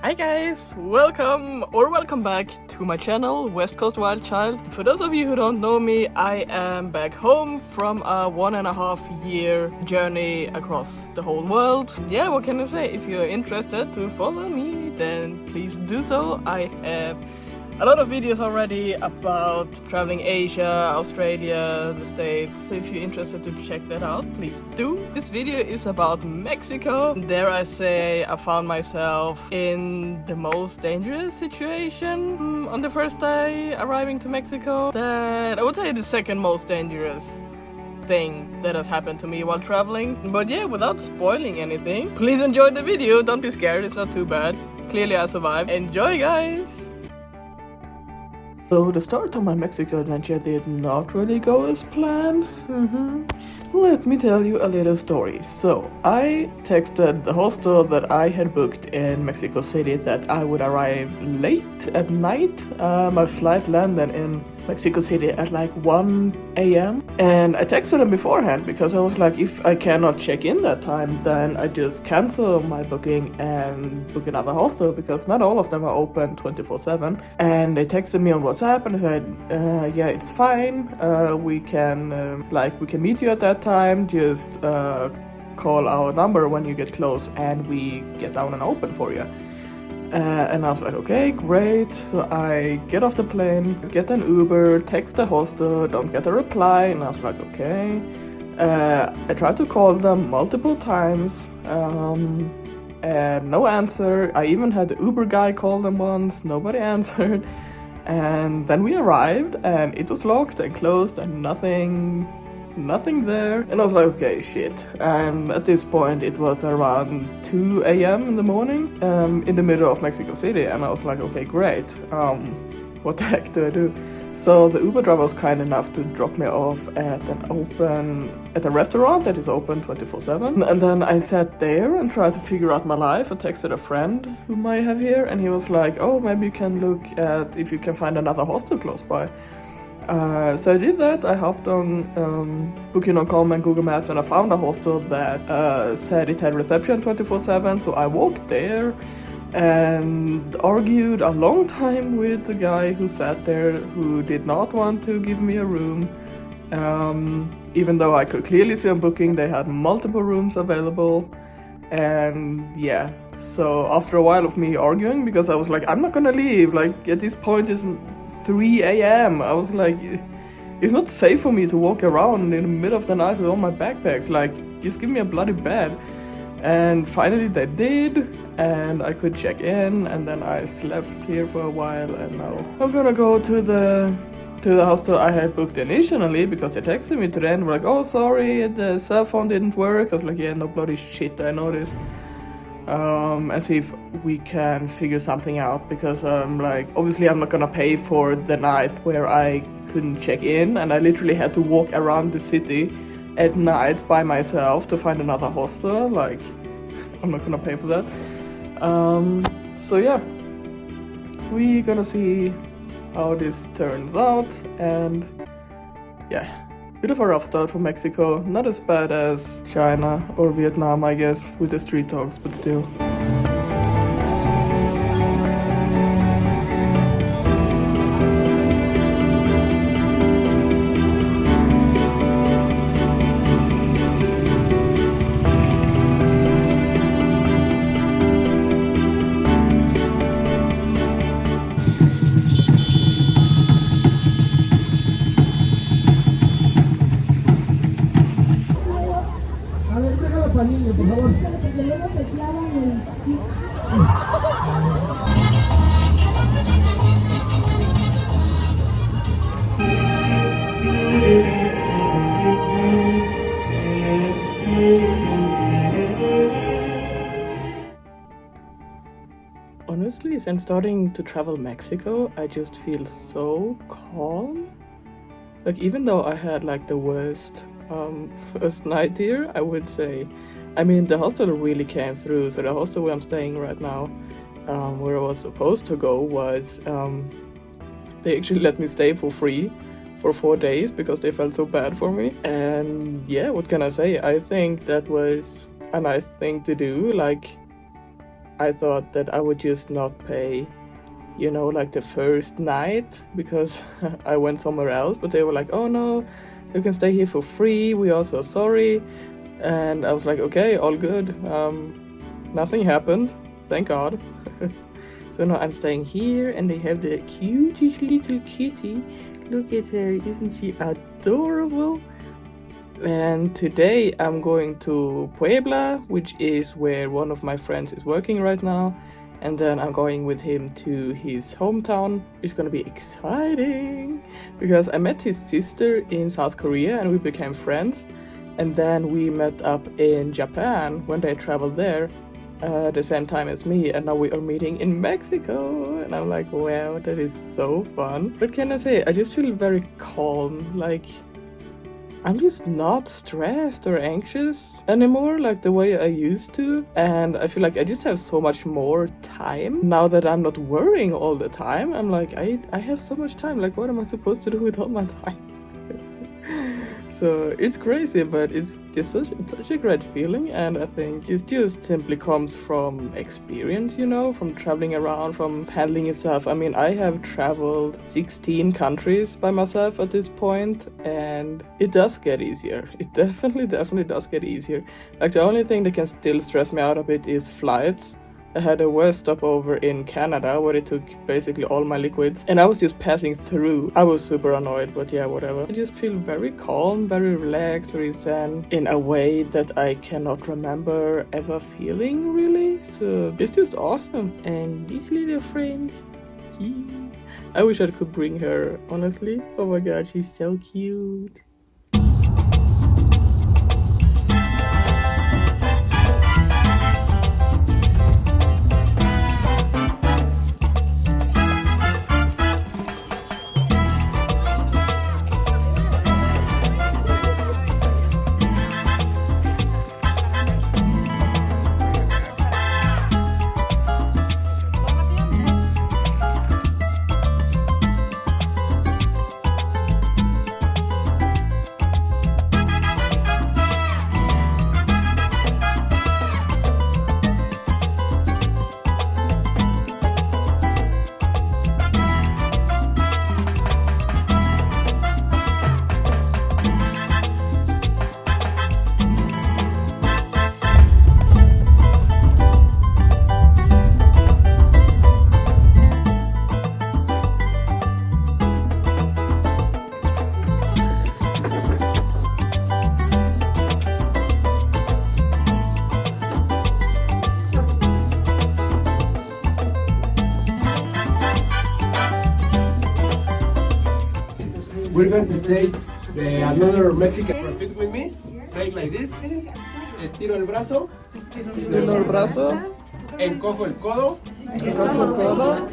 Hi guys, welcome back to my channel, West Coast Wild Child. For those of you who don't know me, I am back home from a 1.5-year journey across the whole world. Yeah, what can I say? If you're interested to follow me, then please do so. I have a lot of videos already about traveling Asia, Australia, the States. So if you're interested to check that out, please do. This video is about Mexico. Dare I say, I found myself in the most dangerous situation on the first day arriving to Mexico. That I would say the second most dangerous thing that has happened to me while traveling. But yeah, without spoiling anything, please enjoy the video. Don't be scared, it's not too bad. Clearly I survived. Enjoy, guys! So the start of my Mexico adventure did not really go as planned. Let me tell you a little story. So I texted the hostel that I had booked in Mexico City that I would arrive late at night. My flight landed in Mexico City at like 1 a.m. and I texted them beforehand because I was like, if I cannot check in that time, then I just cancel my booking and book another hostel because not all of them are open 24/7. And they texted me on WhatsApp and said, yeah, it's fine. We can meet you at that time. Just call our number when you get close and we get down and open for you. And I was like, okay, great. So I get off the plane, get an Uber, text the hostel, don't get a reply, and I was like, okay. I tried to call them multiple times, and no answer. I even had the Uber guy call them once, nobody answered. And then we arrived, and it was locked and closed, and nothing there. And I was like, okay, shit. And at this point it was around 2 a.m. in the morning, in the middle of Mexico City, and I was like, okay, great. What the heck do I do? So the Uber driver was kind enough to drop me off at a restaurant that is open 24/7. And then I sat there and tried to figure out my life. I texted a friend whom I have here, and he was like, oh, maybe you can look at if you can find another hostel close by. So I did that. I hopped on Booking.com and Google Maps, and I found a hostel that said it had reception 24/7. So I walked there and argued a long time with the guy who sat there, who did not want to give me a room. Even though I could clearly see on Booking they had multiple rooms available. And yeah, so after a while of me arguing, because I was like, I'm not gonna leave, like at this point it's 3 a.m. I was like, it's not safe for me to walk around in the middle of the night with all my backpacks, like just give me a bloody bed. And finally they did, and I could check in, and then I slept here for a while, and now I'm gonna go to the hostel I had booked initially, because they texted me today and were like, oh sorry, the cell phone didn't work. I was like, yeah, no bloody shit, I know this. And see if we can figure something out, because like obviously I'm not gonna pay for the night where I couldn't check in, and I literally had to walk around the city at night by myself to find another hostel. Like, I'm not gonna pay for that. So yeah, we're gonna see how this turns out. And yeah, bit of a rough start for Mexico, not as bad as China or Vietnam, I guess, with the street dogs, but still. Honestly, since starting to travel Mexico, I just feel so calm. Like, even though I had like the worst first night here, I would say, I mean, the hostel really came through. So the hostel where I'm staying right now, where I was supposed to go, was they actually let me stay for free for 4 days because they felt so bad for me. And yeah, what can I say? I think that was a nice thing to do. Like, I thought that I would just not pay, you know, like the first night because I went somewhere else, but they were like, oh no, you can stay here for free, we are so sorry. And I was like, okay, all good. Nothing happened, thank God. So now I'm staying here, and they have the cutest little kitty. Look at her, isn't she adorable? And today I'm going to Puebla, which is where one of my friends is working right now. And then I'm going with him to his hometown. It's gonna be exciting because I met his sister in South Korea and we became friends. And then we met up in Japan when they traveled there at the same time as me. And now we are meeting in Mexico. And I'm like, wow, that is so fun. What can I say? I just feel very calm. Like, I'm just not stressed or anxious anymore like the way I used to. And I feel like I just have so much more time now that I'm not worrying all the time. I'm like, I have so much time. Like, what am I supposed to do with all my time? So it's crazy, but it's just such a great feeling, and I think it just simply comes from experience, you know, from traveling around, from handling yourself. I mean, I have traveled 16 countries by myself at this point, and it does get easier. It definitely does get easier. Like, the only thing that can still stress me out a bit is flights. I had a worst stopover in Canada where it took basically all my liquids and I was just passing through. I was super annoyed, but yeah, whatever. I just feel very calm, very relaxed, very zen in a way that I cannot remember ever feeling, really. So it's just awesome. And this little friend, I wish I could bring her, honestly. Oh my god, she's so cute. We're going to say another Mexican. Repeat with me. Say it like this. Estiro el brazo. Estiro el brazo. Encojo el codo. Encojo el codo.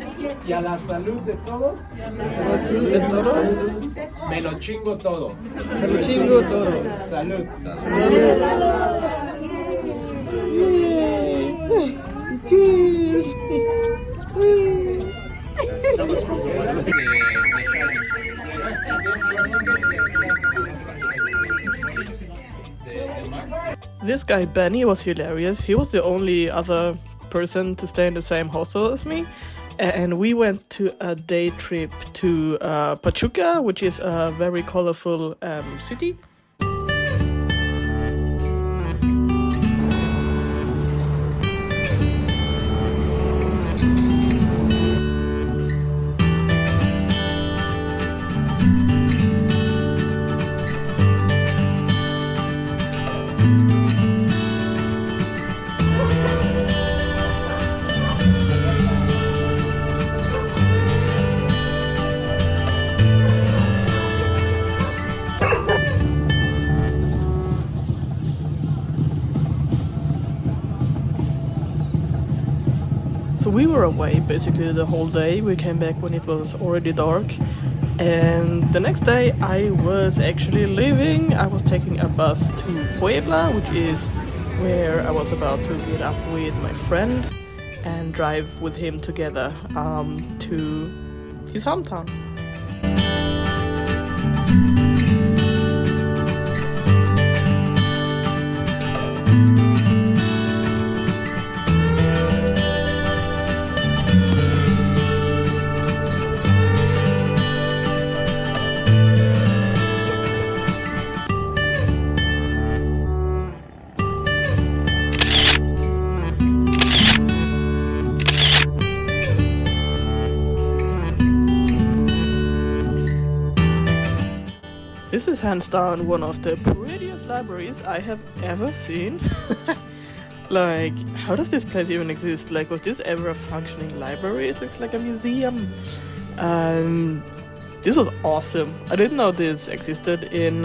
Y a la salud de todos. A la salud de todos. Me lo chingo todo. Me lo chingo todo. Salud. Cheers. This guy Benny was hilarious. He was the only other person to stay in the same hostel as me, and we went to a day trip to Pachuca, which is a very colorful city. So we were away basically the whole day. We came back when it was already dark. And the next day I was actually leaving. I was taking a bus to Puebla, which is where I was about to meet up with my friend and drive with him together to his hometown. This is hands down one of the prettiest libraries I have ever seen. Like, how does this place even exist? Like, was this ever a functioning library? It looks like a museum. This was awesome. I didn't know this existed in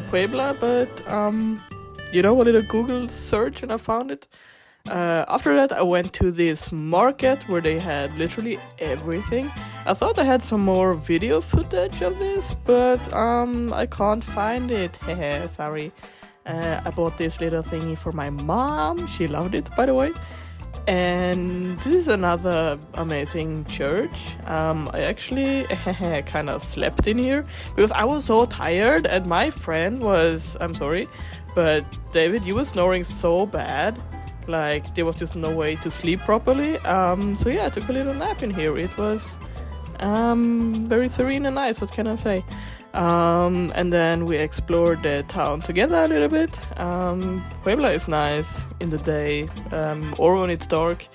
Puebla, but you know, a little Google search and I found it. After that, I went to this market where they had literally everything. I thought I had some more video footage of this, but I can't find it. Sorry. I bought this little thingy for my mom. She loved it, by the way. And this is another amazing church. I actually kind of slept in here because I was so tired, and my friend was, I'm sorry, but David, you were snoring so bad. Like, there was just no way to sleep properly. So yeah, I took a little nap in here. It was very serene and nice, what can I say? And then we explored the town together a little bit. Puebla is nice in the day, or when it's dark,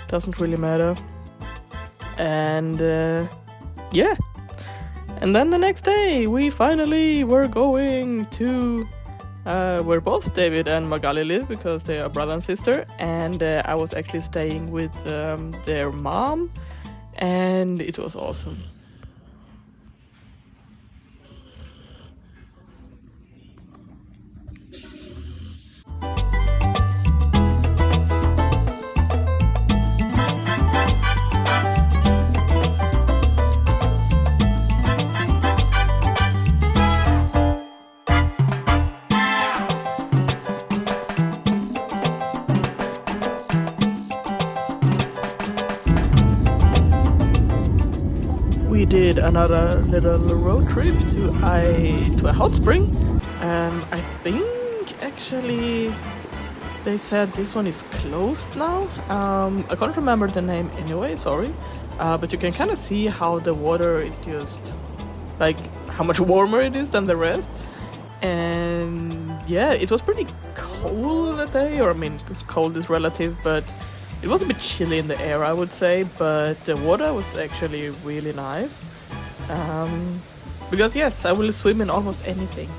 doesn't really matter. And yeah. And then the next day, we finally were going to where both David and Magaly live, because they are brother and sister, and I was actually staying with their mom, and it was awesome. We did another little road trip to a hot spring, and I think actually they said this one is closed now. I can't remember the name anyway, sorry, but you can kind of see how the water is just like how much warmer it is than the rest. And yeah, it was pretty cold that day, or I mean, cold is relative, but it was a bit chilly in the air, I would say, but the water was actually really nice. Because yes, I will swim in almost anything.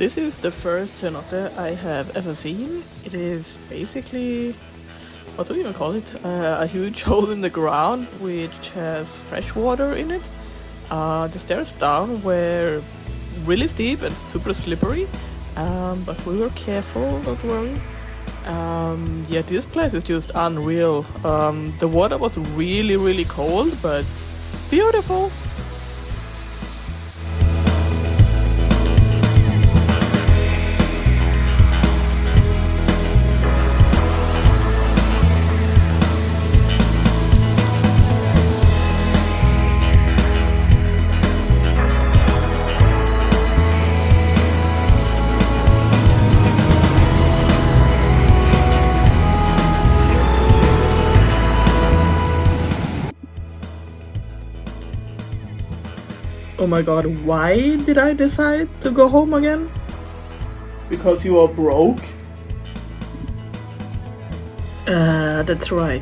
this is the first cenote I have ever seen. It is basically, what do you even call it? A huge hole in the ground which has fresh water in it. The stairs down were really steep and super slippery, but we were careful, don't worry. Yeah, this place is just unreal. The water was really cold, but beautiful. Oh my god, why did I decide to go home again? Because you are broke? That's right.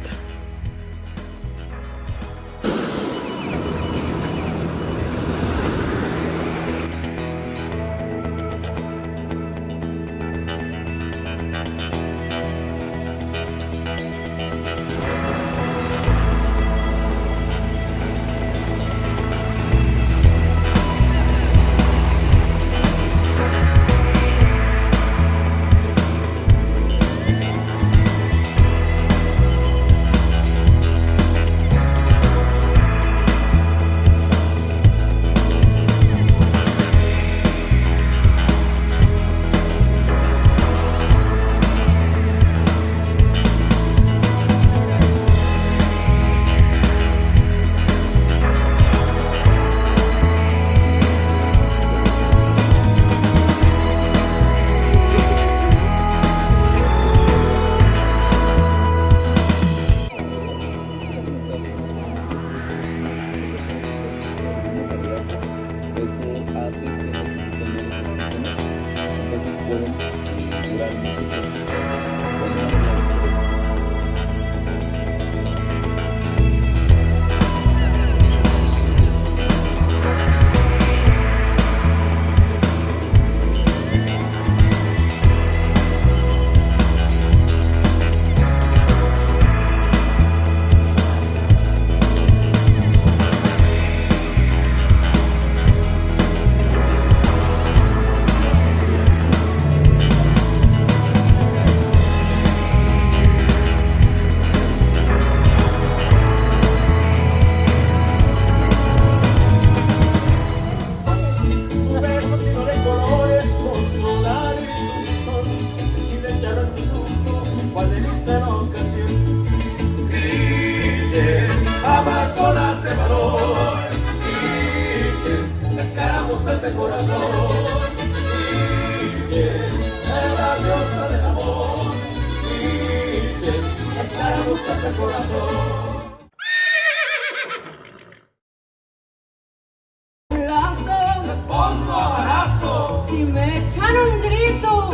Si me echan un grito,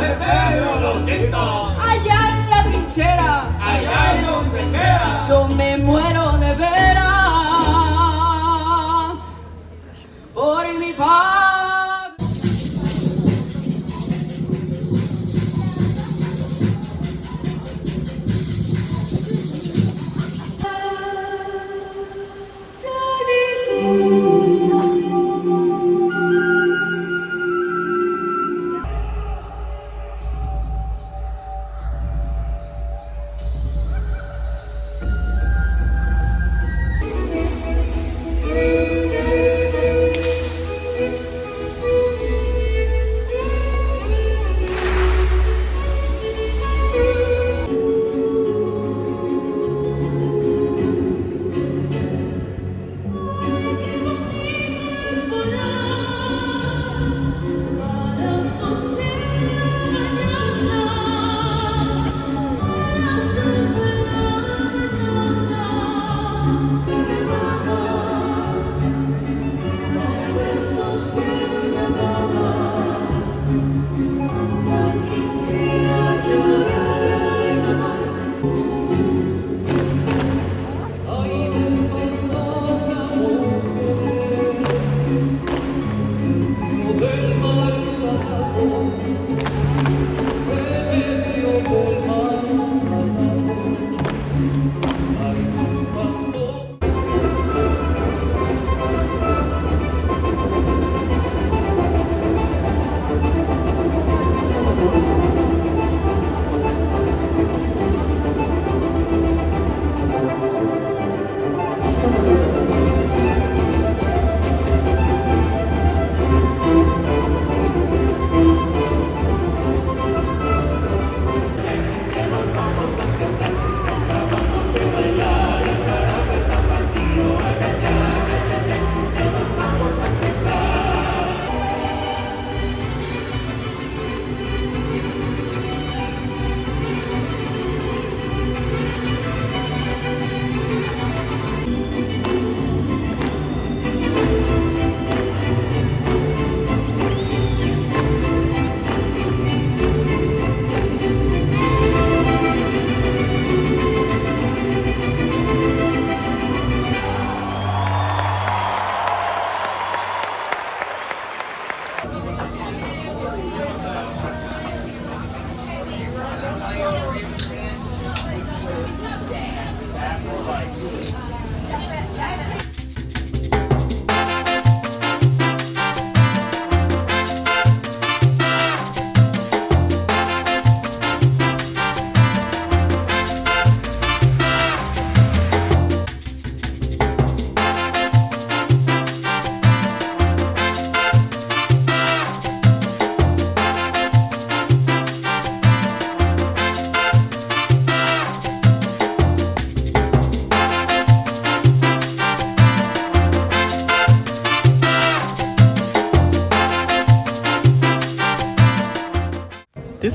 allá en la trinchera, allá es donde queda. yo me muero de veras por mi padre.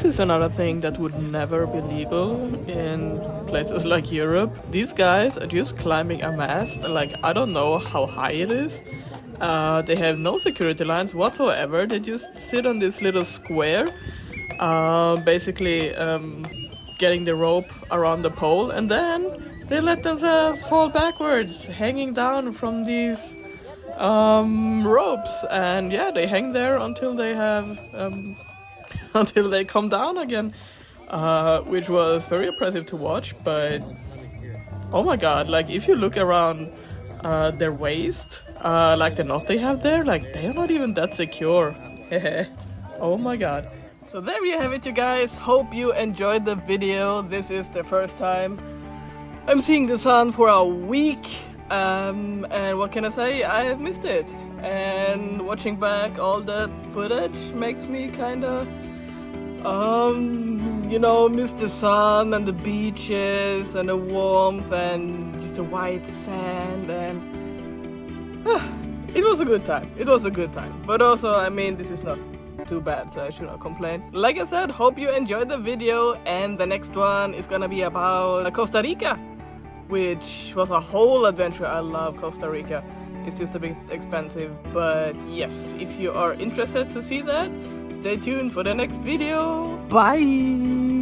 this is another thing that would never be legal in places like Europe. These guys are just climbing a mast, like I don't know how high it is. They have no security lines whatsoever. They just sit on this little square, basically getting the rope around the pole, and then they let themselves fall backwards, hanging down from these ropes. And yeah, they hang there until they have until they come down again, which was very impressive to watch. But oh my god, like if you look around their waist, like the knot they have there, like they're not even that secure. Oh my god. So there you have it, you guys. Hope you enjoyed the video. This is the first time I'm seeing the sun for a week, and what can I say, I have missed it. And watching back all that footage makes me kinda you know, miss the sun and the beaches and the warmth and just the white sand, and it was a good time. It was a good time. But also, I mean, this is not too bad, so I should not complain. Like I said, hope you enjoyed the video, and the next one is gonna be about Costa Rica, which was a whole adventure. I love Costa Rica. It's just a bit expensive, but yes, if you are interested to see that, stay tuned for the next video. Bye!